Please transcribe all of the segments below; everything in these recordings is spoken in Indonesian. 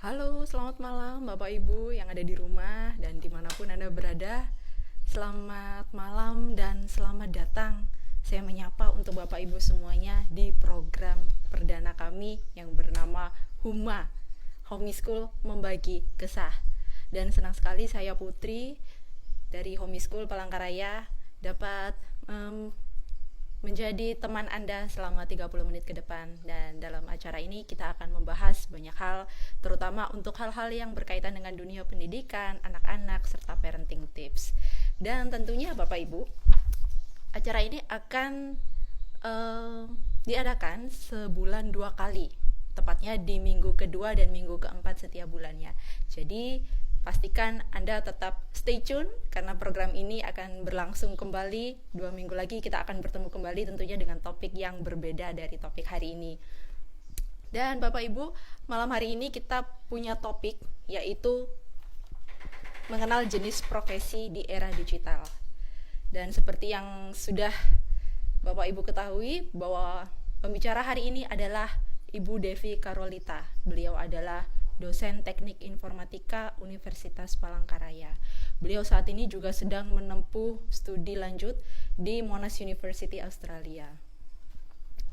Halo, selamat malam Bapak Ibu yang ada di rumah dan dimanapun Anda berada. Selamat malam dan selamat datang. Saya menyapa untuk Bapak Ibu semuanya di program perdana kami yang bernama Huma, Homeschool Membagi Kesah. Dan senang sekali saya Putri dari Homeschool Palangkaraya dapat menjadi teman Anda selama 30 menit ke depan. Dan dalam acara ini kita akan membahas banyak hal, terutama untuk hal-hal yang berkaitan dengan dunia pendidikan, anak-anak, serta parenting tips. Dan tentunya Bapak Ibu, acara ini akan diadakan sebulan 2 kali, tepatnya di minggu kedua dan minggu keempat setiap bulannya. Jadi pastikan Anda tetap stay tune karena program ini akan berlangsung kembali 2 minggu lagi. Kita akan bertemu kembali tentunya dengan topik yang berbeda dari topik hari ini. Dan Bapak Ibu, malam hari ini kita punya topik yaitu mengenal jenis profesi di era digital. Dan seperti yang sudah Bapak Ibu ketahui bahwa pembicara hari ini adalah Ibu Devi Karolita. Beliau adalah dosen teknik informatika Universitas Palangkaraya. Beliau saat ini juga sedang menempuh studi lanjut di Monash University Australia.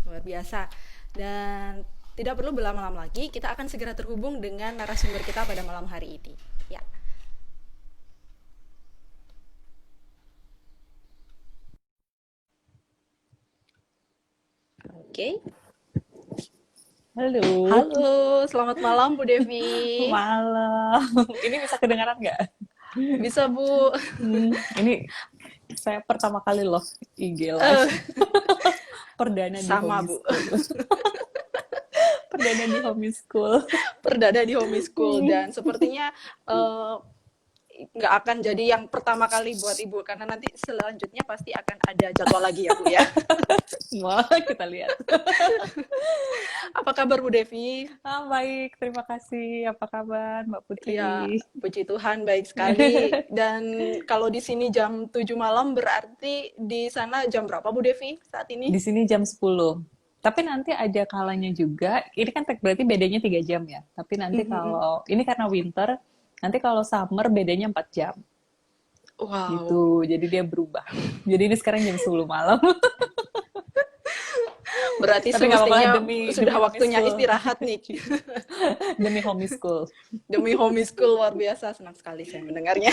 Luar biasa. Dan tidak perlu berlama-lama lagi, kita akan segera terhubung dengan narasumber kita pada malam hari ini. Ya. Oke. Halo, Halo, selamat malam Bu Devi. malam. Ini bisa kedengaran nggak? Bisa Bu. Ini saya pertama kali loh IG live. Eh, Perdana di sama Bu. homeschool. Perdana di homeschool. Perdana di homeschool dan sepertinya nggak akan jadi yang pertama kali buat Ibu karena nanti selanjutnya pasti akan ada jadwal lagi ya Bu ya. Wah, kita lihat. Apa kabar Bu Devi? Baik, terima kasih. Apa kabar Mbak Putri? Ya, puji Tuhan baik sekali. Dan kalau di sini jam 7 malam berarti di sana jam berapa Bu Devi saat ini? Di sini jam 10. Tapi nanti ada kalanya juga, ini kan berarti bedanya 3 jam ya. Tapi nanti kalau, ini karena winter, nanti kalau summer bedanya 4 jam. Wow. Gitu, jadi dia berubah. Jadi ini sekarang jam 10 malam. Berarti Tapi nggak apa-apa, semestinya demi sudah waktunya homeschool. istirahat nih. Demi homeschool. Demi homeschool, luar biasa. Senang sekali saya mendengarnya.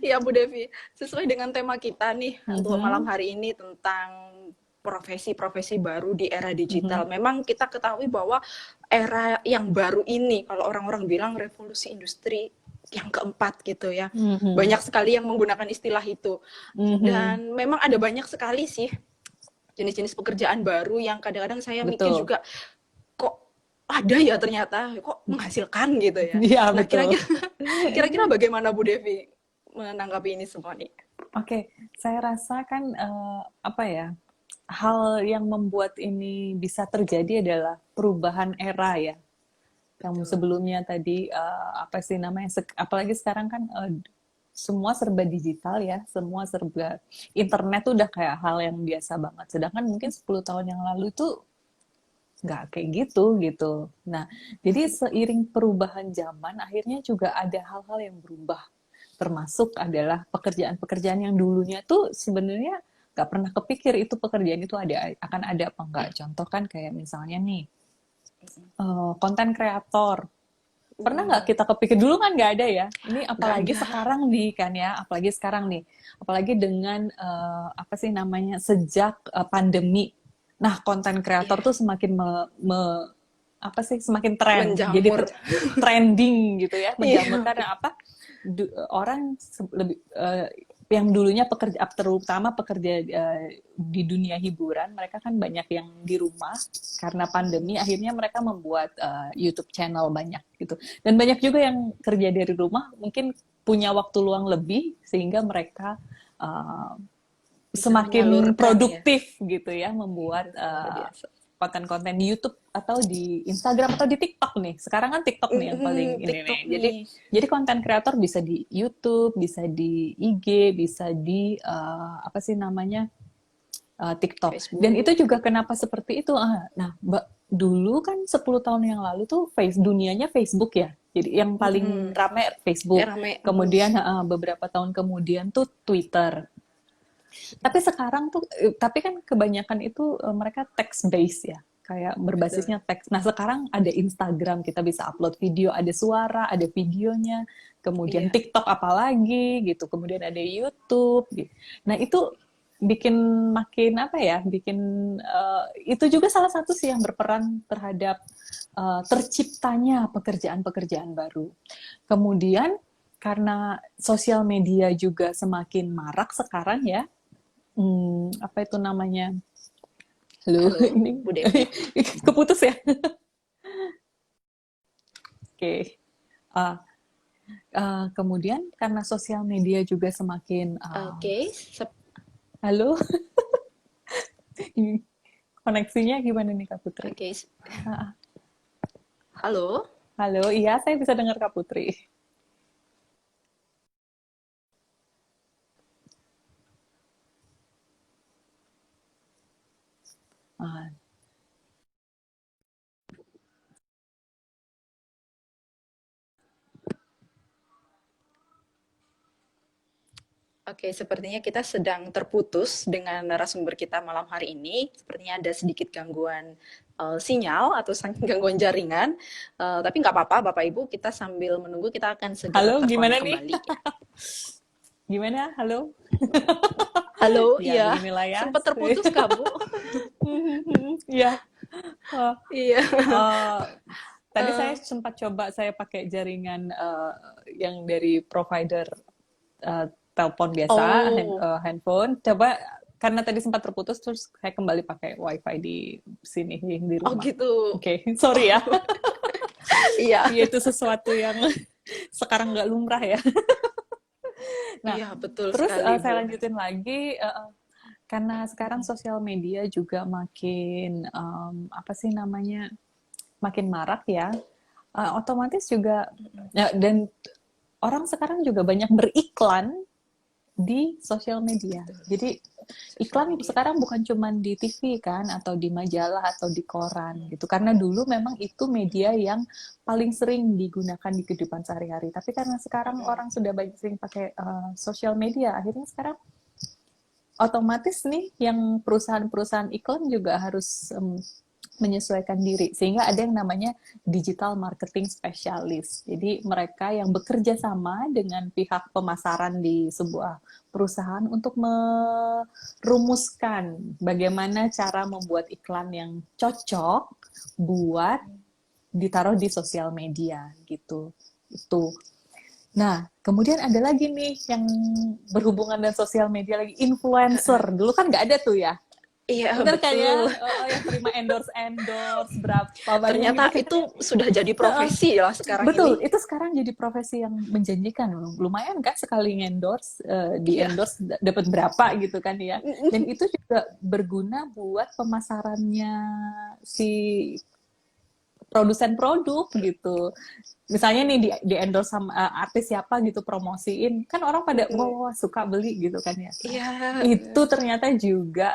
Ya Bu Devi, sesuai dengan tema kita nih untuk malam hari ini tentang profesi-profesi baru di era digital. Memang kita ketahui bahwa era yang baru ini, kalau orang-orang bilang revolusi industri yang keempat gitu ya. Banyak sekali yang menggunakan istilah itu. Dan memang ada banyak sekali sih jenis-jenis pekerjaan baru yang kadang-kadang saya mikir Betul. juga kok ada ya ternyata, kok menghasilkan gitu ya. Iya, Nah, betul. kira-kira bagaimana Bu Devi menanggapi ini semua nih? Oke, saya rasa kan apa ya, hal yang membuat ini bisa terjadi adalah perubahan era ya. Yang sebelumnya tadi apa sih namanya, apalagi sekarang kan semua serba digital ya, semua serba internet tuh udah kayak hal yang biasa banget. Sedangkan mungkin 10 tahun yang lalu tuh nggak kayak gitu. Nah, jadi seiring perubahan zaman, akhirnya juga ada hal-hal yang berubah. Termasuk adalah pekerjaan-pekerjaan yang dulunya tuh sebenarnya nggak pernah kepikir itu pekerjaan itu akan ada apa enggak. Contoh kan kayak misalnya nih, konten kreator. Pernah nggak kita kepikir dulu kan nggak ada ya. Ini apalagi sekarang nih kan ya, apalagi dengan apa sih namanya sejak pandemi. Nah, konten kreator tuh semakin apa sih semakin tren, jadi trending gitu ya, menjamur karena apa? Orang lebih yang dulunya terutama pekerja di dunia hiburan, mereka kan banyak yang di rumah karena pandemi, akhirnya mereka membuat YouTube channel banyak gitu. Dan banyak juga yang kerja dari rumah, mungkin punya waktu luang lebih sehingga mereka semakin produktif ya. Gitu ya, membuat konten-konten di YouTube atau di Instagram atau di TikTok nih. Sekarang kan TikTok nih yang paling ini nih. Jadi konten kreator bisa di YouTube, bisa di IG, bisa di apa sih namanya TikTok. Facebook. Dan itu juga kenapa seperti itu. Nah, dulu kan 10 tahun yang lalu tuh dunianya Facebook ya. Jadi yang paling Mm-mm. rame Ya Facebook. rame. Kemudian beberapa tahun kemudian tuh Twitter. Tapi sekarang tuh, tapi kan kebanyakan itu mereka text based ya, kayak Betul. berbasisnya teks. Nah sekarang ada Instagram, kita bisa upload video, ada suara, ada videonya. Kemudian Iya. TikTok apalagi gitu, kemudian ada YouTube. Gitu. Nah itu bikin makin apa ya, bikin itu juga salah satu sih yang berperan terhadap terciptanya pekerjaan-pekerjaan baru. Kemudian karena sosial media juga semakin marak sekarang ya, apa itu namanya? Halo, Halo, ini Bu Devi. keputus ya? Oke. Uh, kemudian karena sosial media juga semakin, Oke, halo, koneksinya gimana nih Kak Putri? oke. Ah, Halo. halo, iya saya bisa dengar Kak Putri. Ah, Oke, sepertinya kita sedang terputus dengan narasumber kita malam hari ini. Sepertinya ada sedikit gangguan sinyal atau gangguan jaringan. Tapi nggak apa-apa, Bapak Ibu. Kita sambil menunggu, kita akan segera halo, terkonek gimana nih? kembali. Ya. Gimana? Halo? Halo, Ya, iya. beginilah ya. Sempat terputus, Kak, Bu? Iya. Uh, Iya. uh, tadi saya Eh, sempat coba saya pakai jaringan yang dari provider telepon biasa, oh, handphone. Coba karena tadi sempat terputus, terus saya kembali pakai WiFi di sini di oh rumah. gitu. Oke, sorry ya. Iya, Iya itu sesuatu yang sekarang nggak lumrah ya. Nah, iya betul terus sekali, saya Bu. lanjutin lagi. Karena sekarang sosial media juga makin apa sih namanya, makin marak ya, otomatis juga ya, dan orang sekarang juga banyak beriklan di sosial media. Betul. Jadi Sosial iklan media. sekarang bukan cuma di TV kan, atau di majalah atau di koran gitu. Karena dulu memang itu media yang paling sering digunakan di kehidupan sehari-hari. Tapi karena sekarang orang sudah banyak sering pakai sosial media, akhirnya sekarang otomatis nih yang perusahaan-perusahaan iklan juga harus menyesuaikan diri, sehingga ada yang namanya digital marketing specialist. Jadi mereka yang bekerja sama dengan pihak pemasaran di sebuah perusahaan untuk merumuskan bagaimana cara membuat iklan yang cocok buat ditaruh di sosial media gitu. Itu. Nah, kemudian ada lagi nih yang berhubungan dengan sosial media lagi, influencer. Dulu kan nggak ada tuh ya. Iya, Bener kan ya? betul. Yang terima endorse berapa banyak Ternyata gitu kan itu ya. sudah jadi profesi ya sekarang ini. Betul, itu sekarang jadi profesi yang menjanjikan. Lumayan kan sekali endorse, di Iya. endorse dapat berapa gitu kan ya. Dan itu juga berguna buat pemasarannya si produsen produk gitu. Misalnya nih di endorse sama artis siapa gitu, promosiin, kan orang pada wow, suka beli gitu kan ya. Nah, Iya, itu ternyata juga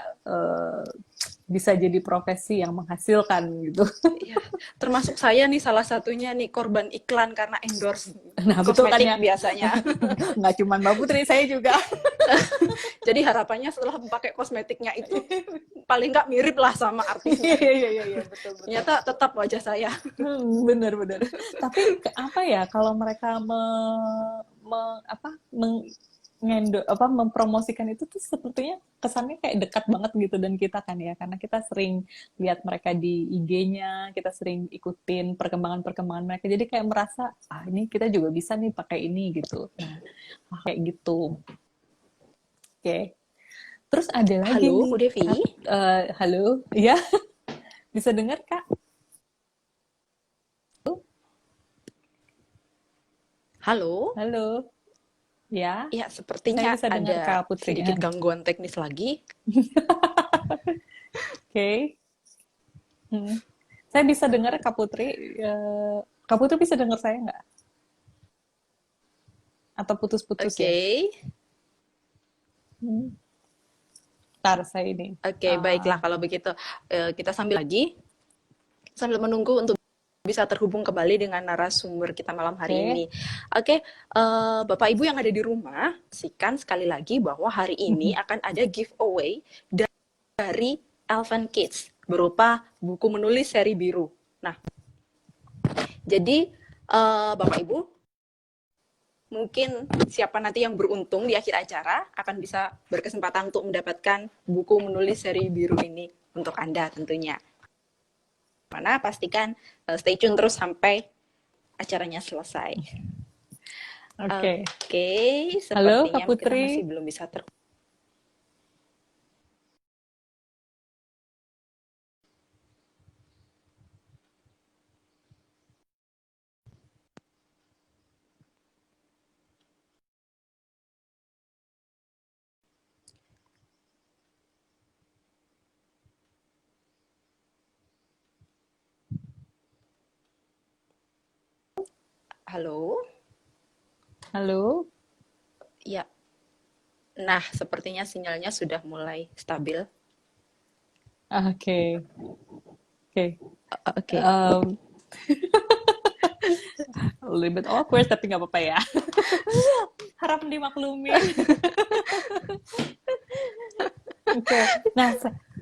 bisa jadi profesi yang menghasilkan gitu. iya. Termasuk saya nih salah satunya nih korban iklan karena endorse Nah betul kan kosmetik ya, biasanya. nggak cuma Mbak Putri, saya juga. Jadi harapannya setelah memakai kosmetiknya itu paling nggak mirip lah sama artisnya. Iya, betul betul. Ternyata tetap wajah saya. Bener. Tapi apa ya, kalau mereka apa, mempromosikan itu tuh sepertinya kesannya kayak dekat banget gitu dan kita kan ya, karena kita sering lihat mereka di IG-nya, kita sering ikutin perkembangan-perkembangan mereka, jadi kayak merasa ini kita juga bisa nih pakai ini gitu. Nah, kayak gitu. Oke. Terus ada lagi Halo, nih, Bu Devi. halo, ya bisa dengar Kak? Halo. Halo, ya, Ya, saya sepertinya bisa dengar ada Kak Putri. sedikit gangguan teknis lagi. Oke. Saya bisa dengar Kak Putri. Kak Putri bisa dengar saya nggak? Atau putus-putus Oke. ya? Ntar saya ini. Oke, baiklah kalau begitu. Kita sambil lagi. sambil menunggu untuk bisa terhubung kembali dengan narasumber kita malam hari Oke. ini. Oke, Bapak Ibu yang ada di rumah, saksikan sekali lagi bahwa hari ini akan ada giveaway dari Elven Kids berupa buku menulis seri biru. Nah, jadi Bapak Ibu mungkin siapa nanti yang beruntung di akhir acara akan bisa berkesempatan untuk mendapatkan buku menulis seri biru ini untuk Anda tentunya. Mana pastikan stay tune terus sampai acaranya selesai. Oke. Oke, Halo, Kak sepertinya kita Putri. masih belum bisa Halo? Halo. Ya. Nah, sepertinya sinyalnya sudah mulai stabil. Oke. Oke. Oke. A little bit awkward, tapi nggak apa-apa ya. Harap dimaklumin. Oke. Nah,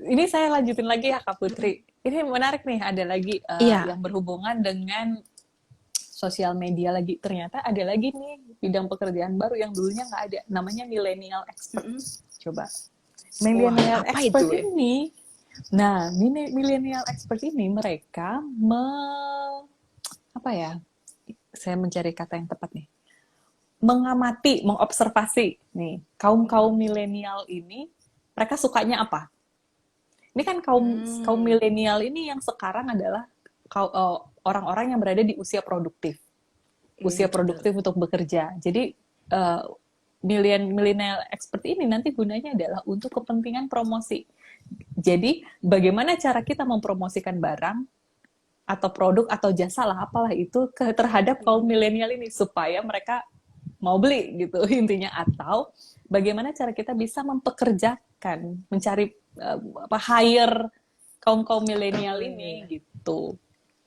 ini saya lanjutin lagi ya, Kak Putri. Ini menarik nih, ada lagi Iya. yang berhubungan dengan sosial media lagi. Ternyata ada lagi nih bidang pekerjaan baru yang dulunya nggak ada. Namanya millennial expert. Coba. Millennial Wah, apa expert itu ya? ini, nah, millennial expert ini mereka apa ya? Saya mencari kata yang tepat nih. Mengamati, mengobservasi nih kaum milenial ini, mereka sukanya apa? Ini kan kaum milenial ini yang sekarang adalah orang-orang yang berada di usia produktif, untuk bekerja. Jadi millennial expert ini nanti gunanya adalah untuk kepentingan promosi. Jadi bagaimana cara kita mempromosikan barang atau produk atau jasa lah apalah itu terhadap kaum milenial ini supaya mereka mau beli gitu intinya, atau bagaimana cara kita bisa mempekerjakan, mencari hire kaum milenial ini gitu.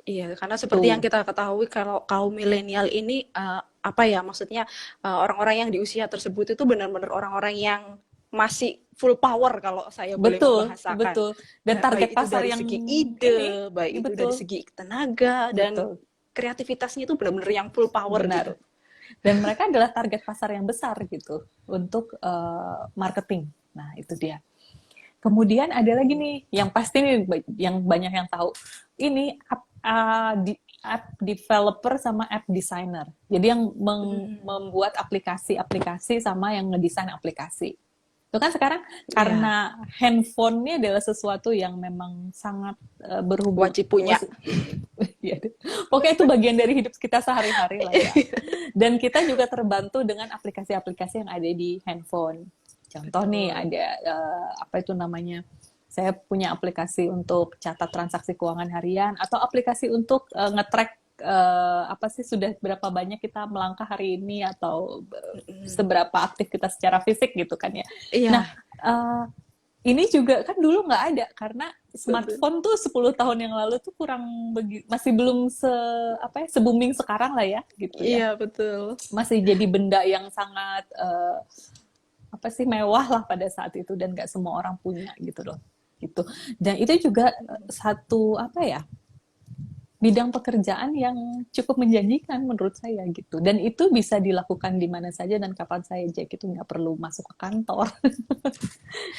Iya, karena seperti yang kita ketahui kalau kaum milenial ini apa ya maksudnya orang-orang yang di usia tersebut itu benar-benar orang-orang yang masih full power kalau saya boleh membahasakan. Betul. Dan target baik pasar itu dari yang segi ide, baik itu betul. dari segi tenaga dan kreativitasnya itu benar-benar yang full power gitu. Dan mereka adalah target pasar yang besar gitu untuk marketing. Nah, itu dia. Kemudian ada lagi nih yang pasti nih yang banyak yang tahu. Ini app developer sama app designer. Jadi yang membuat aplikasi-aplikasi sama yang ngedesain aplikasi. Itu kan sekarang karena handphone ini adalah sesuatu yang memang sangat berhubungan. Wajib punya. Pokoknya itu bagian dari hidup kita sehari-hari lah ya. Dan kita juga terbantu dengan aplikasi-aplikasi yang ada di handphone. Contoh nih ada apa itu namanya? Saya punya aplikasi untuk catat transaksi keuangan harian atau aplikasi untuk nge-track apa sih sudah berapa banyak kita melangkah hari ini atau seberapa aktif kita secara fisik gitu kan ya. Nah, ini juga kan dulu nggak ada karena smartphone tuh 10 tahun yang lalu tuh masih belum se booming sekarang lah ya gitu ya. Iya, betul. Masih jadi benda yang sangat mewah lah pada saat itu dan nggak semua orang punya gitu loh. Gitu. Dan itu juga satu bidang pekerjaan yang cukup menjanjikan menurut saya gitu. Dan itu bisa dilakukan di mana saja dan kapan saja gitu, nggak perlu masuk ke kantor.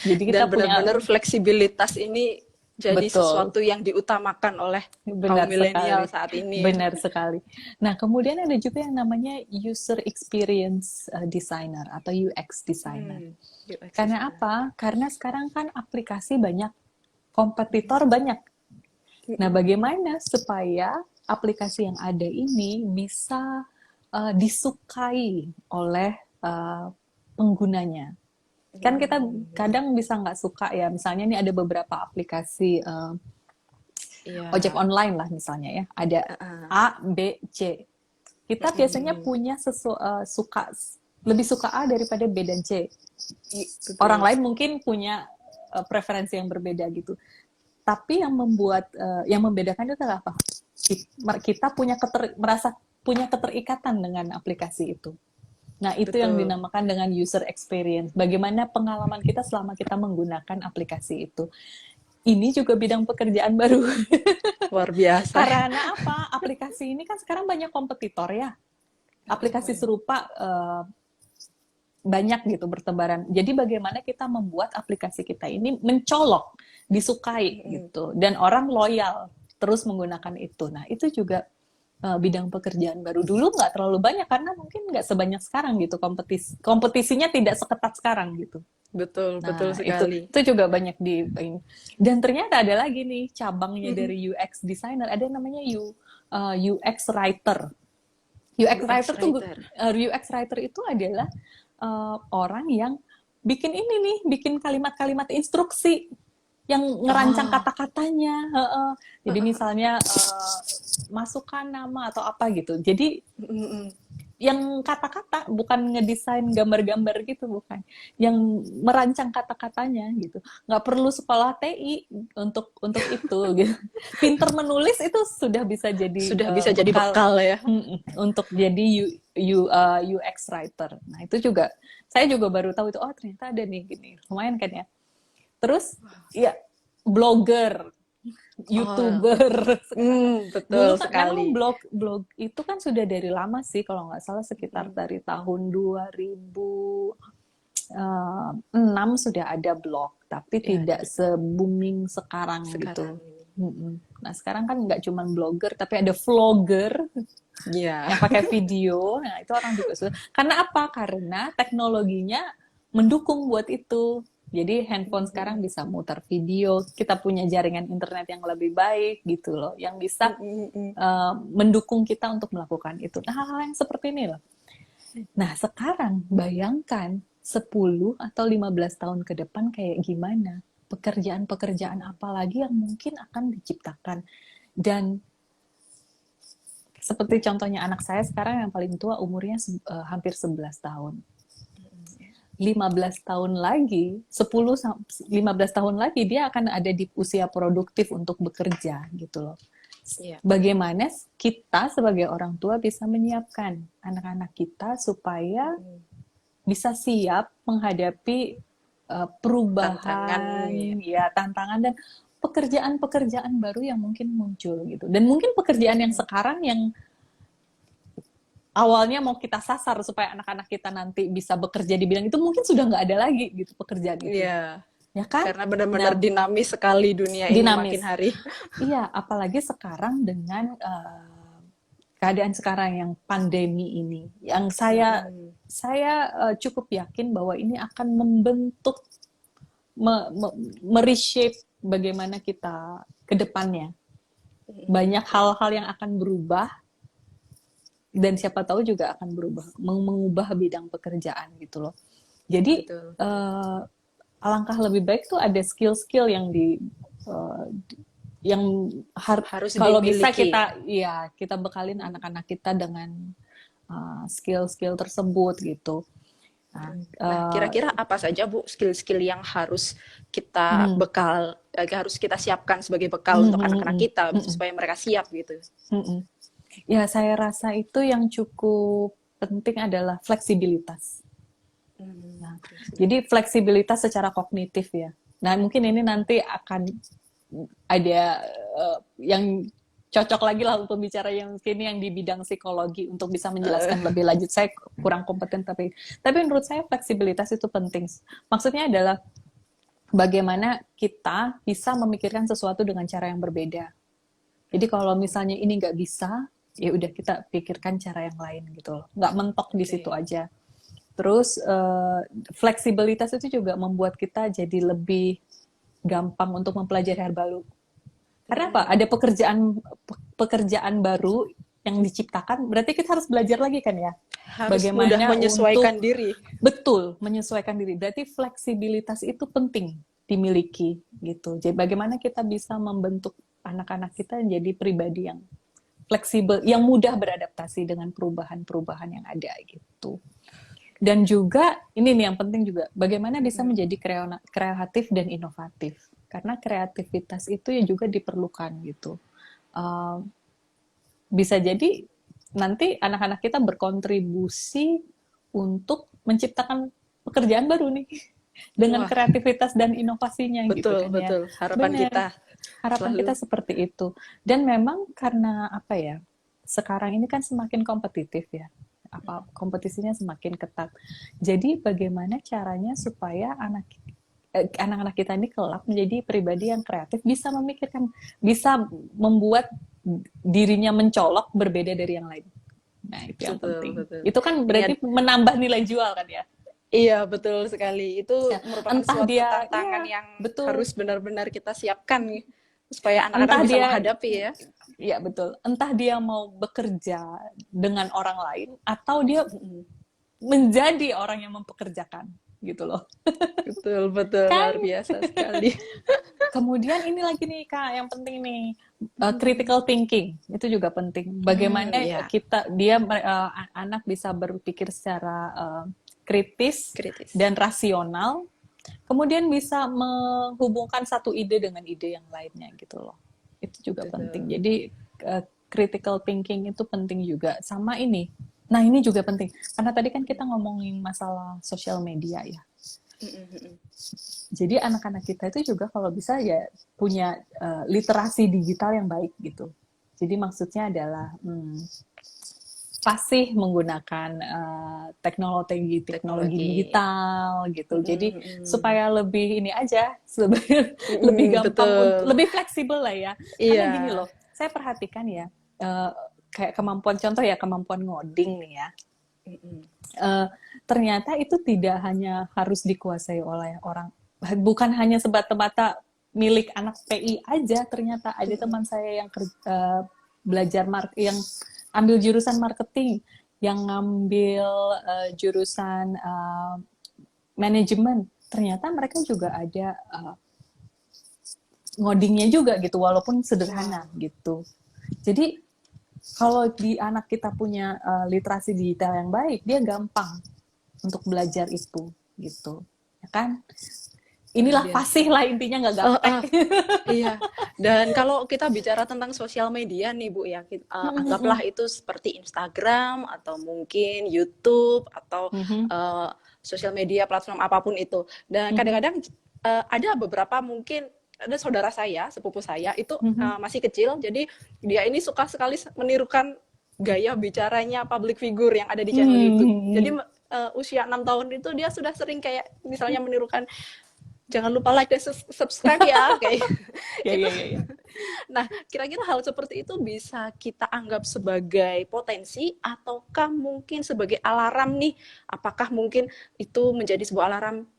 Jadi kita benar-benar fleksibilitas ini jadi sesuatu yang diutamakan oleh kaum milenial saat ini. Benar sekali. Nah, kemudian ada juga yang namanya user experience designer atau UX designer. Karena apa? Karena sekarang kan aplikasi banyak, kompetitor banyak. Nah, bagaimana supaya aplikasi yang ada ini bisa disukai oleh penggunanya? Kan kita kadang bisa nggak suka ya, misalnya ini ada beberapa aplikasi ojek online lah misalnya ya, ada A, B, C. Kita biasanya punya lebih suka A daripada B dan C. Orang lain mungkin punya preferensi yang berbeda gitu. Tapi yang membedakan itu adalah apa? Kita merasa punya keterikatan dengan aplikasi itu. Nah, itu yang Betul. dinamakan dengan user experience. Bagaimana pengalaman kita selama kita menggunakan aplikasi itu. Ini juga bidang pekerjaan baru. Luar biasa. Karena apa? Aplikasi ini kan sekarang banyak kompetitor ya. Aplikasi serupa banyak gitu bertebaran. Jadi bagaimana kita membuat aplikasi kita ini mencolok, disukai gitu, dan orang loyal terus menggunakan itu. Nah, itu juga bidang pekerjaan baru. Dulu nggak terlalu banyak karena mungkin nggak sebanyak sekarang gitu, kompetisinya tidak seketat sekarang gitu. Betul, betul Nah, sekali. itu juga banyak dan ternyata ada lagi nih cabangnya dari UX designer, ada yang namanya UX writer. UX writer itu adalah orang yang bikin bikin kalimat-kalimat instruksi yang ngerancang kata-katanya. Jadi misalnya masukkan nama atau apa gitu. Jadi yang kata-kata, bukan ngedesain gambar-gambar gitu, bukan. Yang merancang kata-katanya gitu. Nggak perlu sekolah TI untuk itu gitu. Pinter menulis itu sudah bisa jadi bekal ya. Untuk jadi UX writer. Nah, itu juga saya juga baru tahu itu, oh ternyata ada nih gini. Lumayan kan ya. Terus ya blogger, YouTuber. Betul Dulu kan sekali. memang blog itu kan sudah dari lama sih, kalau nggak salah sekitar dari tahun 2006 sudah ada blog, tapi tidak se-booming sekarang gitu. Nah, sekarang kan nggak cuma blogger, tapi ada vlogger yang pakai video. Nah, itu orang juga sudah. Karena apa? Karena teknologinya mendukung buat itu. Jadi handphone sekarang bisa muter video, kita punya jaringan internet yang lebih baik gitu loh, yang bisa mendukung kita untuk melakukan itu. Nah, hal-hal yang seperti ini loh. Nah, sekarang bayangkan 10 atau 15 tahun ke depan kayak gimana? Pekerjaan-pekerjaan apa lagi yang mungkin akan diciptakan. Dan seperti contohnya anak saya sekarang yang paling tua umurnya hampir 11 tahun. 15 tahun lagi, 10-15 tahun lagi dia akan ada di usia produktif untuk bekerja gitu loh. Bagaimana kita sebagai orang tua bisa menyiapkan anak-anak kita supaya bisa siap menghadapi perubahan, tantangan dan pekerjaan-pekerjaan baru yang mungkin muncul gitu. Dan mungkin pekerjaan yang sekarang yang awalnya mau kita sasar supaya anak-anak kita nanti bisa bekerja di bidang itu mungkin sudah nggak ada lagi gitu pekerjaan itu. Iya. Ya kan? Karena benar-benar dinamis sekali dunia ini makin hari. Iya, apalagi sekarang dengan keadaan sekarang yang pandemi ini, yang saya cukup yakin bahwa ini akan membentuk, mereshape bagaimana kita ke depannya. Banyak hal-hal yang akan berubah. Dan siapa tahu juga akan mengubah bidang pekerjaan gitu loh. Jadi alangkah lebih baik tuh ada skill-skill yang harus kalau bisa kita bekalin anak-anak kita dengan skill-skill tersebut gitu. Nah, kira-kira apa saja Bu skill-skill yang harus kita harus kita siapkan sebagai bekal untuk anak-anak kita supaya mereka siap gitu? Ya, saya rasa itu yang cukup penting adalah fleksibilitas. Nah, jadi fleksibilitas secara kognitif ya. Nah, mungkin ini nanti akan ada yang cocok lagi lah untuk bicara yang mungkin yang di bidang psikologi untuk bisa menjelaskan lebih lanjut. Saya kurang kompeten tapi menurut saya fleksibilitas itu penting. Maksudnya adalah bagaimana kita bisa memikirkan sesuatu dengan cara yang berbeda. Jadi kalau misalnya ini nggak bisa, ya udah kita pikirkan cara yang lain gitu loh, nggak mentok di situ aja. Terus fleksibilitas itu juga membuat kita jadi lebih gampang untuk mempelajari hal baru. Karena apa? Ada pekerjaan baru yang diciptakan, berarti kita harus belajar lagi kan ya. Harus bagaimana menyesuaikan diri. Betul, menyesuaikan diri. Berarti fleksibilitas itu penting dimiliki gitu. Jadi bagaimana kita bisa membentuk anak-anak kita menjadi pribadi yang fleksibel, yang mudah beradaptasi dengan perubahan-perubahan yang ada gitu. Dan juga ini nih yang penting juga, bagaimana bisa menjadi kreatif dan inovatif. karena kreativitas itu ya juga diperlukan gitu. Uh, Bisa jadi nanti anak-anak kita berkontribusi untuk menciptakan pekerjaan baru nih dengan Wah, kreativitas dan inovasinya gitu betul, kan ya. betul. Harapan Benar, kita harapan selalu. kita seperti itu. Dan memang karena apa ya, sekarang ini kan semakin kompetitif ya, kompetisinya semakin ketat. Jadi bagaimana caranya supaya anak-anak kita ini kelak menjadi pribadi yang kreatif, bisa memikirkan, bisa membuat dirinya mencolok berbeda dari yang lain. Nah, itu yang Betul, penting. betul. Itu kan Niat, berarti menambah nilai jual kan ya? iya betul sekali. Itu Ya, merupakan entah suatu dia, tantangan ya yang betul, harus benar-benar kita siapkan nih, supaya anak-anak entah bisa dia, menghadapi ya. ya betul, entah dia mau bekerja dengan orang lain atau dia menjadi orang yang mempekerjakan gitu loh. Betul, betul, Kan luar biasa sekali. kemudian ini lagi nih Kak, yang penting nih, critical thinking itu juga penting. Bagaimana Ya, anak bisa berpikir secara kritis kritis. dan rasional, kemudian bisa menghubungkan satu ide dengan ide yang lainnya gitu loh. Itu juga penting. Betul. Jadi critical thinking itu penting juga. Sama ini. Nah, ini juga penting. Karena tadi kan kita ngomongin masalah sosial media ya. Jadi anak-anak kita itu juga kalau bisa ya punya literasi digital yang baik gitu. Jadi maksudnya adalah fasih menggunakan teknologi digital gitu. Jadi supaya lebih ini aja, lebih gampang, Betul. lebih fleksibel lah ya. Karena gini Iya. loh, saya perhatikan ya, kayak kemampuan ngoding nih ya. Ternyata itu tidak hanya harus dikuasai oleh orang, bukan hanya semata-mata milik anak PI aja. Ternyata ada teman saya yang belajar yang ambil jurusan marketing, yang ngambil jurusan manajemen. Ternyata mereka juga ada ngodingnya juga gitu, walaupun sederhana gitu. Jadi kalau di anak kita punya literasi digital yang baik, dia gampang untuk belajar itu gitu, ya kan? Inilah fasih lah intinya, nggak gaptek. Iya, dan kalau kita bicara tentang sosial media nih Bu ya, anggaplah itu seperti Instagram atau mungkin YouTube atau sosial media platform apapun itu. Dan kadang-kadang ada beberapa mungkin ada saudara saya, sepupu saya itu masih kecil, jadi dia ini suka sekali menirukan gaya bicaranya public figure yang ada di channel YouTube. Jadi usia 6 tahun itu dia sudah sering kayak misalnya menirukan, jangan lupa like dan subscribe ya, kayak itu. Nah, kira-kira hal seperti itu bisa kita anggap sebagai potensi ataukah mungkin sebagai alarm nih? Apakah mungkin itu menjadi sebuah alarm,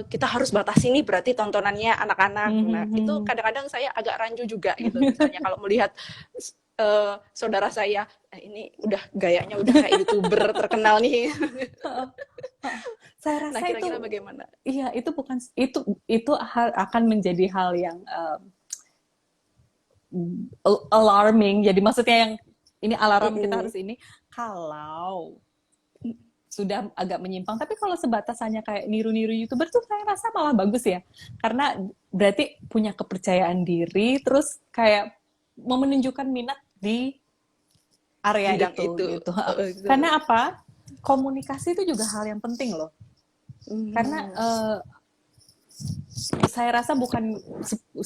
kita harus batasi nih berarti tontonannya anak-anak. Nah, itu kadang-kadang saya agak rancu juga gitu. Misalnya kalau melihat saudara saya, ini udah gayanya udah kayak YouTuber terkenal nih. Saya rasa nah, kira-kira bagaimana? Iya, itu akan menjadi hal yang alarming. Jadi maksudnya yang ini alarm kita harus ini kalau sudah agak menyimpang. Tapi kalau sebatas hanya kayak niru-niru YouTuber tuh saya rasa malah bagus ya. Karena berarti punya kepercayaan diri, terus kayak mau menunjukkan minat di area itu gitu. Karena apa? Komunikasi itu juga hal yang penting loh. Karena saya rasa bukan 10-15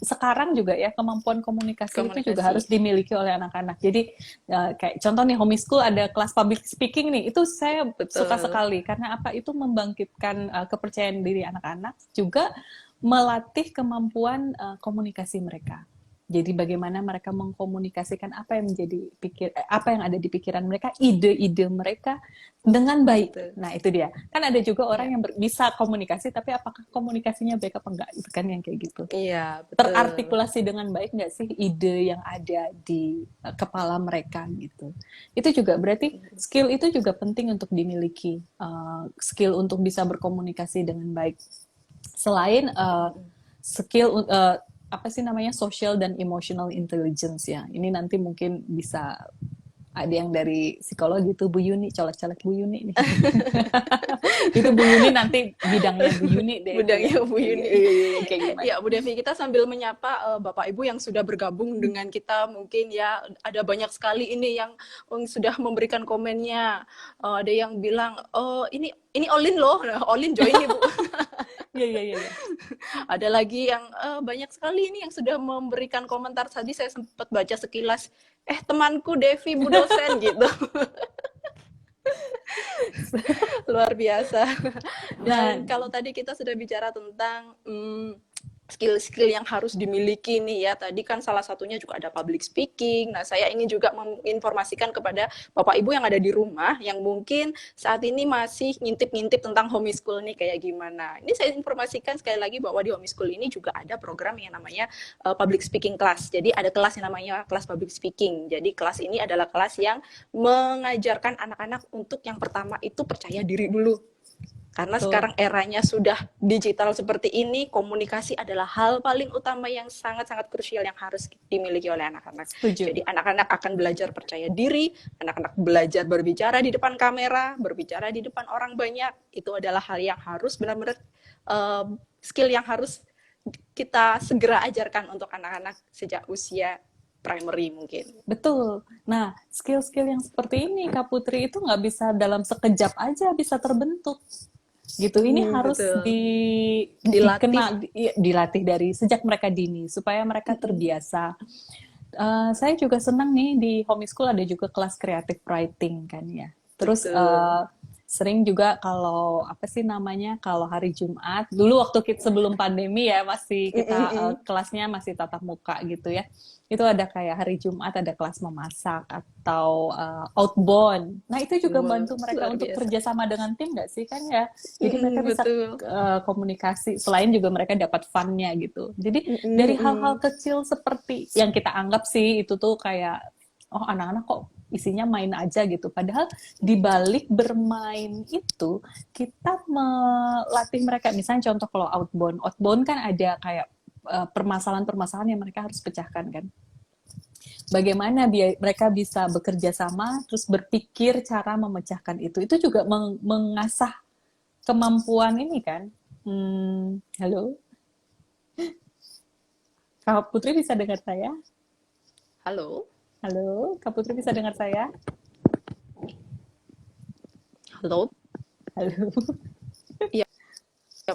sekarang juga ya, kemampuan komunikasi itu juga harus dimiliki oleh anak-anak. Jadi kayak contoh nih, homeschool ada kelas public speaking nih, itu saya suka sekali karena apa, itu membangkitkan kepercayaan diri anak-anak, juga melatih kemampuan komunikasi mereka. Jadi bagaimana mereka mengkomunikasikan apa yang apa yang ada di pikiran mereka, ide-ide mereka dengan baik. Betul. Nah, itu dia. Kan ada juga orang yang bisa komunikasi, tapi apakah komunikasinya baik apa enggak? Itu kan yang kayak gitu. Iya, betul. Terartikulasi dengan baik nggak sih ide yang ada di kepala mereka gitu. Itu juga berarti skill itu juga penting untuk dimiliki. Skill untuk bisa berkomunikasi dengan baik. Selain skill apa sih namanya, social dan emotional intelligence ya. Ini nanti mungkin bisa ada yang dari psikologi tuh Bu Yuni, colek-colek Bu Yuni nih. Itu Bu Yuni nanti bidangnya Bu Yuni deh. Bidangnya Bu Yuni. Kayak gimana? Ya, Bu Devi, kita sambil menyapa Bapak Ibu yang sudah bergabung dengan kita, mungkin ya ada banyak sekali ini yang sudah memberikan komennya. Ada yang bilang, oh ini Olin loh, nah, Olin join nih Bu. Iya. Ada lagi yang banyak sekali ini yang sudah memberikan komentar. Tadi saya sempat baca sekilas, temanku Devi Bu dosen gitu. Luar biasa. Dan kalau tadi kita sudah bicara tentang skill-skill yang harus dimiliki nih ya. Tadi kan salah satunya juga ada public speaking. Nah, saya ingin juga menginformasikan kepada Bapak Ibu yang ada di rumah yang mungkin saat ini masih ngintip-ngintip tentang homeschool nih kayak gimana. Ini saya informasikan sekali lagi bahwa di homeschool ini juga ada program yang namanya public speaking class. Jadi ada kelas yang namanya kelas public speaking. Jadi kelas ini adalah kelas yang mengajarkan anak-anak untuk yang pertama itu percaya diri dulu. Karena sekarang eranya sudah digital seperti ini, komunikasi adalah hal paling utama yang sangat-sangat krusial yang harus dimiliki oleh anak-anak. Jadi anak-anak akan belajar percaya diri, anak-anak belajar berbicara di depan kamera, berbicara di depan orang banyak. Itu adalah hal yang harus benar-benar skill yang harus kita segera ajarkan untuk anak-anak sejak usia primary mungkin. Betul. Nah, skill-skill yang seperti ini, Kak Putri, itu nggak bisa dalam sekejap aja bisa terbentuk. Gitu, ini harus dilatih dari sejak mereka dini supaya mereka terbiasa. Saya juga senang nih di homeschool ada juga kelas creative writing kan ya. Terus sering juga kalau kalau hari Jumat dulu waktu sebelum pandemi ya masih kita kelasnya masih tatap muka gitu ya, itu ada kayak hari Jumat ada kelas memasak atau outbound. Nah itu juga bantu mereka untuk kerjasama dengan tim nggak sih kan ya, jadi mereka bisa komunikasi, selain juga mereka dapat fun-nya gitu. Jadi dari hal-hal kecil seperti yang kita anggap sih itu tuh kayak oh anak-anak kok isinya main aja gitu. Padahal di balik bermain itu kita melatih mereka. Misalnya contoh kalau outbound kan ada kayak permasalahan-permasalahan yang mereka harus pecahkan kan. Bagaimana mereka bisa bekerja sama, terus berpikir cara memecahkan itu. Itu juga mengasah kemampuan ini kan. Halo? Kak Putri bisa dengar saya? Halo? Halo, Kak Putri bisa dengar saya? Halo? Halo? Iya.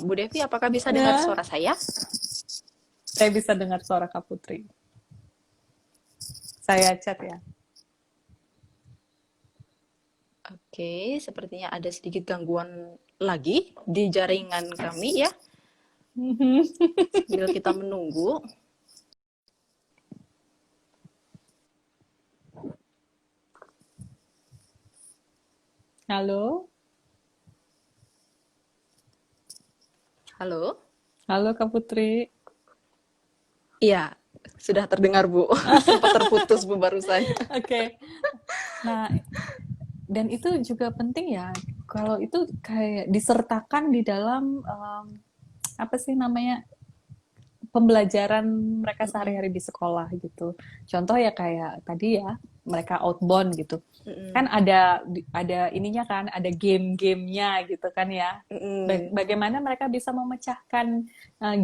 Bu Devi, apakah bisa dengar suara saya? Saya bisa dengar suara Kak Putri. Saya chat ya. Oke, sepertinya ada sedikit gangguan lagi di jaringan kami ya. Sambil kita menunggu. Halo? Halo? Halo Kak Putri. Iya, sudah terdengar Bu. Sempat terputus Bu barusan. Oke. Nah, dan itu juga penting ya, kalau itu kayak disertakan di dalam pembelajaran mereka sehari-hari di sekolah gitu. Contoh ya kayak tadi ya, mereka outbound gitu. Kan ada ininya kan, ada game-gamenya gitu kan ya. Bagaimana mereka bisa memecahkan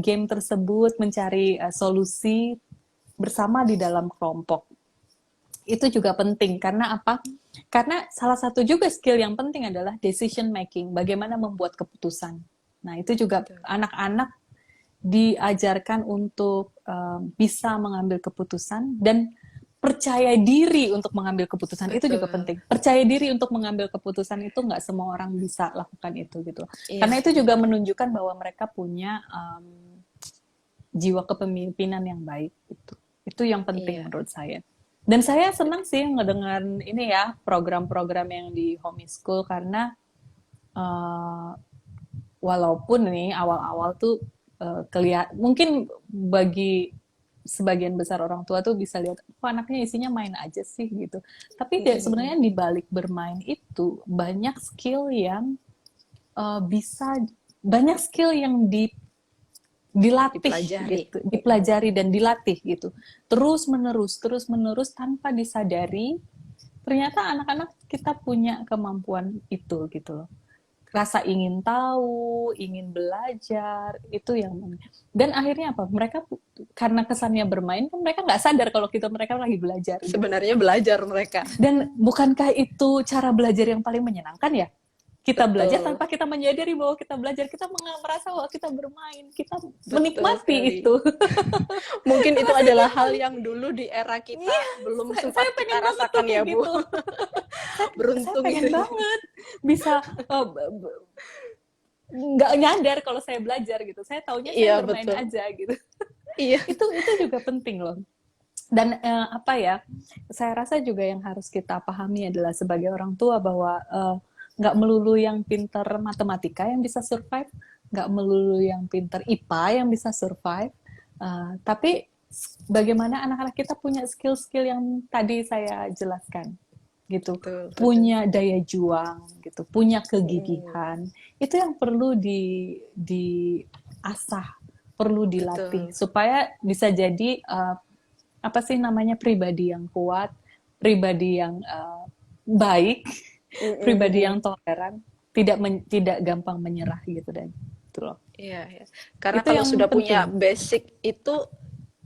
game tersebut, mencari solusi bersama di dalam kelompok. Itu juga penting karena apa? Karena salah satu juga skill yang penting adalah decision making, bagaimana membuat keputusan. Nah, itu juga anak-anak diajarkan untuk bisa mengambil keputusan dan percaya diri untuk mengambil keputusan. Itu juga penting. Percaya diri untuk mengambil keputusan itu nggak semua orang bisa lakukan itu gitu. Karena itu juga menunjukkan bahwa mereka punya jiwa kepemimpinan yang baik gitu. Itu yang penting menurut saya. Dan saya senang sih ngedengar ini ya program-program yang di homeschool karena walaupun nih awal-awal tuh mungkin bagi sebagian besar orang tua tuh bisa lihat, kok anaknya isinya main aja sih gitu. Tapi sebenarnya di balik bermain itu banyak skill yang dipelajari dan dilatih gitu. Terus menerus tanpa disadari, ternyata anak-anak kita punya kemampuan itu gitu loh. Rasa ingin tahu, ingin belajar, itu yang dan akhirnya apa? Mereka karena kesannya bermain kan mereka nggak sadar kalau mereka lagi belajar gitu. Sebenarnya belajar mereka. Dan bukankah itu cara belajar yang paling menyenangkan ya? Kita belajar Betul. tanpa kita menyadari bahwa kita belajar, kita merasa bahwa kita bermain, kita Betul menikmati sekali. itu. Mungkin itu adalah hal yang dulu di era kita belum sempat Saya kita pengen banget tuh rasakan ya, kayak Bu. gitu. Beruntung Saya pengen gitu. banget bisa nggak nyadar kalau saya belajar gitu. Saya taunya saya Iya, bermain betul. aja gitu. Iya. Itu juga penting loh. Dan apa ya? Saya rasa juga yang harus kita pahami adalah sebagai orang tua bahwa nggak melulu yang pinter matematika yang bisa survive, nggak melulu yang pinter IPA yang bisa survive, tapi bagaimana anak-anak kita punya skill-skill yang tadi saya jelaskan, gitu, Betul, betul. punya daya juang, gitu, punya kegigihan, itu yang perlu diasah, perlu dilatih Betul. supaya bisa jadi apa sih namanya pribadi yang kuat, pribadi yang baik, pribadi yang toleran, tidak gampang menyerah gitu dan itu loh. Iya, iya. Karena Itu kalau yang sudah punya penting. basic itu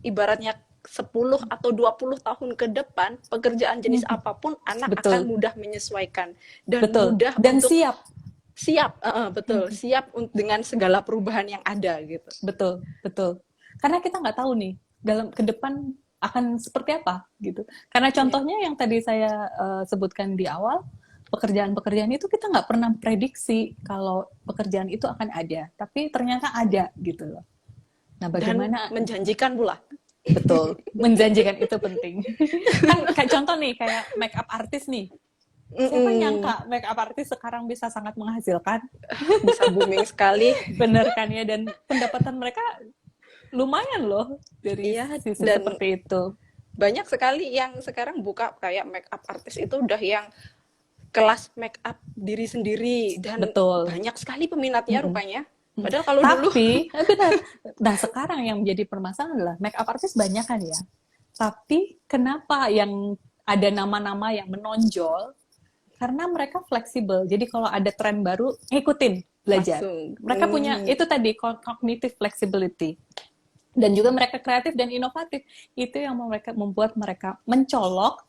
ibaratnya 10 atau 20 tahun ke depan, pekerjaan jenis apapun anak akan Betul, mudah menyesuaikan dan betul. mudah Dan untuk siap, siap, betul, siap dengan segala perubahan yang ada gitu. betul, betul. Karena kita nggak tahu nih dalam ke depan akan seperti apa gitu. Karena contohnya yang tadi saya sebutkan di awal, pekerjaan-pekerjaan itu kita nggak pernah prediksi kalau pekerjaan itu akan ada, tapi ternyata ada gitu loh. Nah, Dan bagaimana menjanjikan pula. betul menjanjikan itu penting. Kan kayak contoh nih kayak make up artist nih. Siapa nyangka make up artist sekarang bisa sangat menghasilkan? Bisa booming sekali. Bener kan ya, dan pendapatan mereka lumayan loh dari Iya, sisi dan seperti itu. banyak sekali yang sekarang buka kayak make up artist itu udah yang kelas make up diri sendiri dan Betul. banyak sekali peminatnya rupanya. Padahal kalau dulu Tapi benar. Nah, sekarang yang menjadi permasalahan adalah make up artist banyak kan ya. Tapi kenapa yang ada nama-nama yang menonjol? Karena mereka fleksibel. Jadi kalau ada tren baru, ngikutin, belajar. langsung. Mereka punya itu tadi cognitive flexibility. Dan juga mereka kreatif dan inovatif. Itu yang membuat mereka mencolok,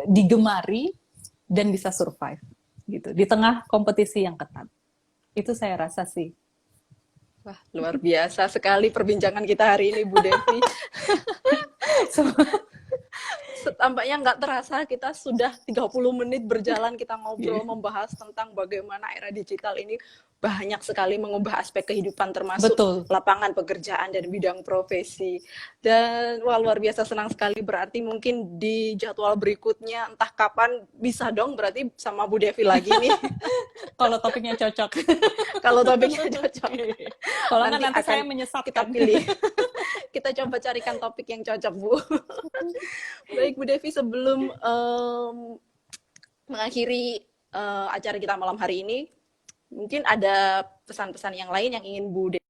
digemari, dan bisa survive gitu di tengah kompetisi yang ketat. Itu saya rasa sih. Wah, luar biasa sekali perbincangan kita hari ini, Bu Devi. Tampaknya nggak terasa kita sudah 30 menit berjalan kita ngobrol membahas tentang bagaimana era digital ini banyak sekali mengubah aspek kehidupan termasuk Betul. lapangan pekerjaan dan bidang profesi. Dan wah, luar biasa senang sekali, berarti mungkin di jadwal berikutnya entah kapan bisa dong berarti sama Bu Devi lagi nih. Kalau topiknya cocok. Kalau topiknya cocok. Kalau nanti saya menyesatkan. Kita pilih. Kita coba carikan topik yang cocok, Bu. Baik, Bu Devi, sebelum mengakhiri acara kita malam hari ini, mungkin ada pesan-pesan yang lain yang ingin Bu Devi.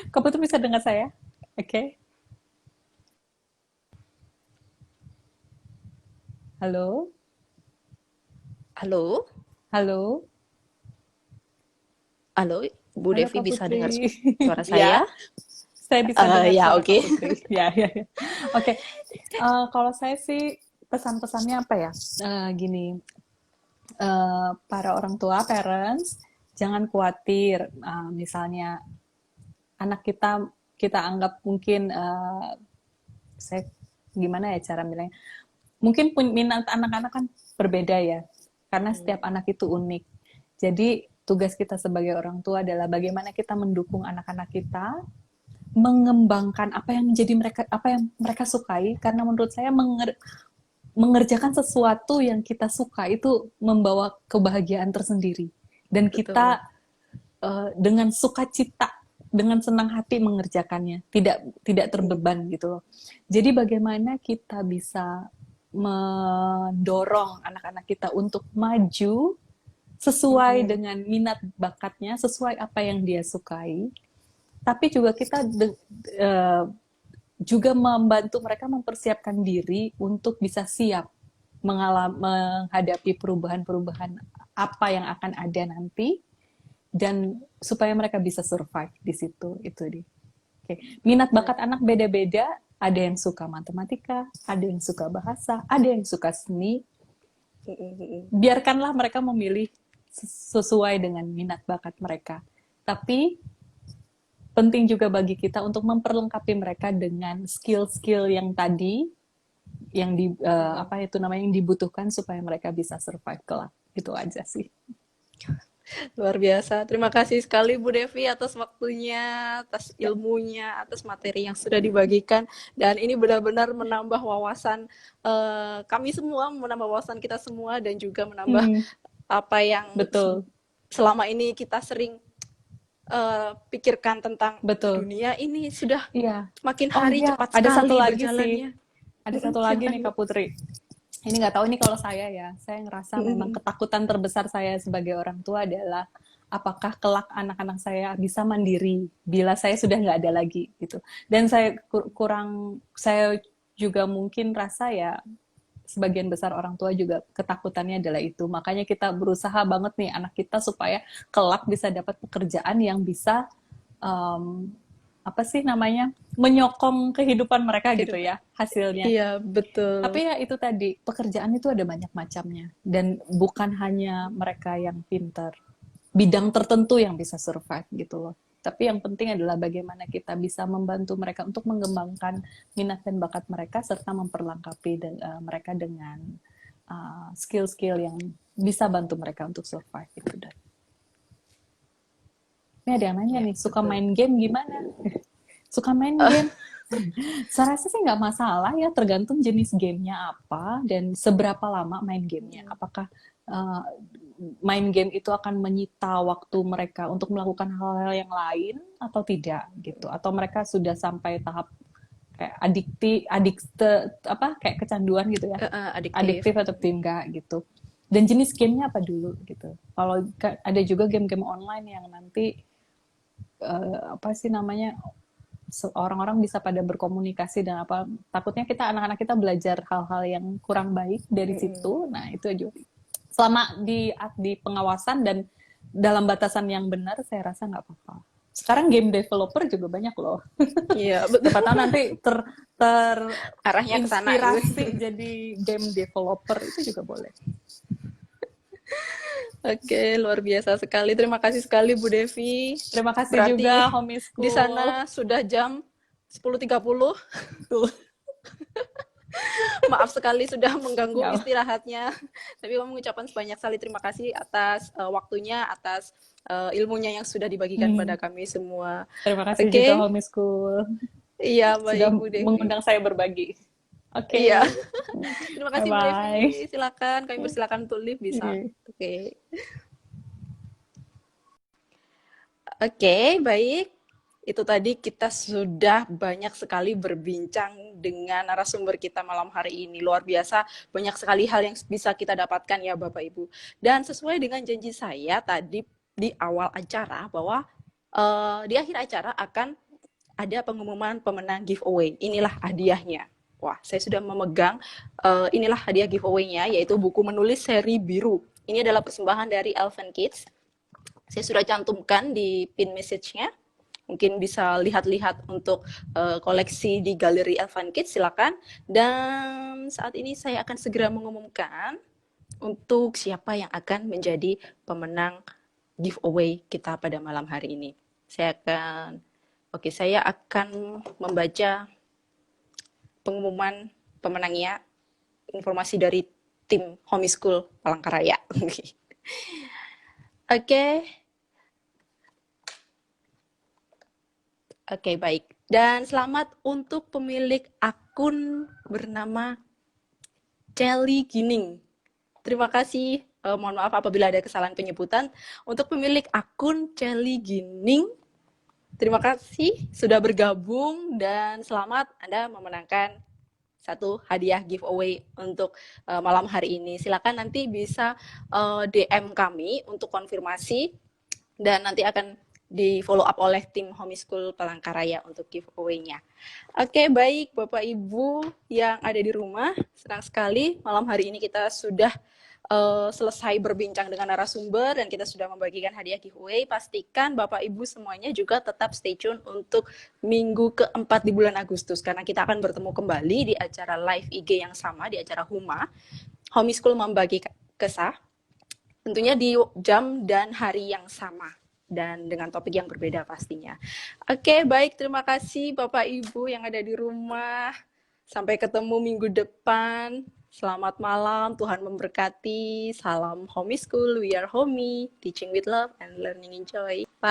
Kak Putri bisa dengar saya? Oke. Halo? Halo? Halo? Halo, Bu Halo, Devi Kak bisa Putri. dengar suara saya? Ya, saya bisa dengar ya, suara oke. Kak Putri. Ya. Oke. Kalau saya sih pesan-pesannya apa ya? Gini, para orang tua, parents, jangan khawatir. Misalnya anak kita anggap mungkin saya gimana ya cara bilangnya? Mungkin minat anak-anak kan berbeda ya, karena setiap anak itu unik. Jadi tugas kita sebagai orang tua adalah bagaimana kita mendukung anak-anak kita mengembangkan apa yang mereka sukai, karena menurut saya mengerjakan sesuatu yang kita suka itu membawa kebahagiaan tersendiri, dan kita dengan sukacita, dengan senang hati mengerjakannya, tidak terbeban gitu loh. Jadi bagaimana kita bisa mendorong anak-anak kita untuk maju sesuai dengan minat bakatnya, sesuai apa yang dia sukai, tapi juga kita juga membantu mereka mempersiapkan diri untuk bisa siap menghadapi perubahan-perubahan apa yang akan ada nanti, dan supaya mereka bisa survive di situ. Itu dia. Oke. Minat bakat anak beda-beda, ada yang suka matematika, ada yang suka bahasa, ada yang suka seni. Biarkanlah mereka memilih sesuai dengan minat bakat mereka. Tapi penting juga bagi kita untuk memperlengkapi mereka dengan skill-skill yang tadi yang apa itu namanya, yang dibutuhkan supaya mereka bisa survive kelak. Itu aja sih. Luar biasa. Terima kasih sekali Bu Devi atas waktunya, atas ilmunya, atas materi yang sudah dibagikan. Dan ini benar-benar menambah wawasan kami semua, menambah wawasan kita semua, dan juga menambah apa yang betul selama ini kita sering pikirkan tentang betul dunia ini sudah iya. makin hari cepat ada sekali satu lagi berjalannya. Sih. Ada satu lagi nih Kak Putri. Ini nggak tahu ini kalau saya ya, saya ngerasa memang ketakutan terbesar saya sebagai orang tua adalah apakah kelak anak-anak saya bisa mandiri bila saya sudah nggak ada lagi gitu. Dan saya saya juga mungkin rasa ya sebagian besar orang tua juga ketakutannya adalah itu. Makanya kita berusaha banget nih anak kita supaya kelak bisa dapat pekerjaan yang bisa apa sih namanya, menyokong kehidupan mereka gitu ya hasilnya. Iya betul. Tapi ya itu tadi, pekerjaan itu ada banyak macamnya dan bukan hanya mereka yang pintar, bidang tertentu yang bisa survive gitu loh. Tapi yang penting adalah bagaimana kita bisa membantu mereka untuk mengembangkan minat dan bakat mereka serta memperlengkapi mereka dengan skill-skill yang bisa bantu mereka untuk survive itu. Dan ini ada yang nanya nih, suka main game gimana? Suka main game? Saya rasa sih nggak masalah ya, tergantung jenis gamenya apa dan seberapa lama main gamenya. Apakah main game itu akan menyita waktu mereka untuk melakukan hal-hal yang lain atau tidak gitu? Atau mereka sudah sampai tahap kayak kayak kecanduan gitu ya? Adiktif atau tidak gitu? Dan jenis gamenya apa dulu gitu? Kalau ada juga game-game online yang nanti apa sih namanya, orang-orang bisa pada berkomunikasi dan apa, takutnya anak-anak kita belajar hal-hal yang kurang baik dari situ. Nah itu aja, selama di pengawasan dan dalam batasan yang benar saya rasa nggak apa-apa. Sekarang game developer juga banyak loh. Iya betul. Siapa tahu nanti arahnya ke sana inspirasi jadi game developer, itu juga boleh. Oke, luar biasa sekali. Terima kasih sekali Bu Devi. Terima kasih berarti juga Homeschool. Di sana sudah jam 10.30. Tuh. Maaf sekali sudah mengganggu istirahatnya. Tapi kami mengucapkan sebanyak kali terima kasih atas waktunya, atas ilmunya yang sudah dibagikan pada kami semua. Terima kasih juga Homeschool. Iya, baik sudah Bu Devi. Mengundang saya berbagi. Oke. Iya. Terima kasih Bu Devi. Silakan, kami persilakan untuk live bisa. Oke, baik. Itu tadi kita sudah banyak sekali berbincang dengan narasumber kita malam hari ini. Luar biasa, banyak sekali hal yang bisa kita dapatkan ya Bapak Ibu. Dan sesuai dengan janji saya tadi di awal acara bahwa di akhir acara akan ada pengumuman pemenang giveaway. Inilah hadiahnya. Wah, saya sudah memegang inilah hadiah giveaway-nya, yaitu buku menulis seri biru. Ini adalah persembahan dari Elven Kids. Saya sudah cantumkan di pin message-nya. Mungkin bisa lihat-lihat untuk koleksi di galeri Elven Kids, silakan. Dan saat ini saya akan segera mengumumkan untuk siapa yang akan menjadi pemenang giveaway kita pada malam hari ini. Saya akan membaca pengumuman pemenangnya, informasi dari tim Homeschool Palangkaraya. Oke, baik. Dan selamat untuk pemilik akun bernama Celi Gining. Terima kasih. Mohon maaf apabila ada kesalahan penyebutan. Untuk pemilik akun Celi Gining, terima kasih sudah bergabung dan selamat Anda memenangkan satu hadiah giveaway untuk malam hari ini. Silakan nanti bisa DM kami untuk konfirmasi dan nanti akan di follow up oleh tim Homeschool Palangkaraya untuk giveaway-nya. Oke, baik Bapak Ibu yang ada di rumah, senang sekali malam hari ini kita sudah selesai berbincang dengan narasumber dan kita sudah membagikan hadiah giveaway. Pastikan Bapak Ibu semuanya juga tetap stay tune untuk minggu keempat di bulan Agustus, karena kita akan bertemu kembali di acara live IG yang sama, di acara HUMA, Homeschool Membagi Kesah, tentunya di jam dan hari yang sama dan dengan topik yang berbeda pastinya. Oke, baik, terima kasih Bapak Ibu yang ada di rumah. Sampai ketemu minggu depan. Selamat malam, Tuhan memberkati. Salam homeschool, we are homey, teaching with love and learning in joy. Bye.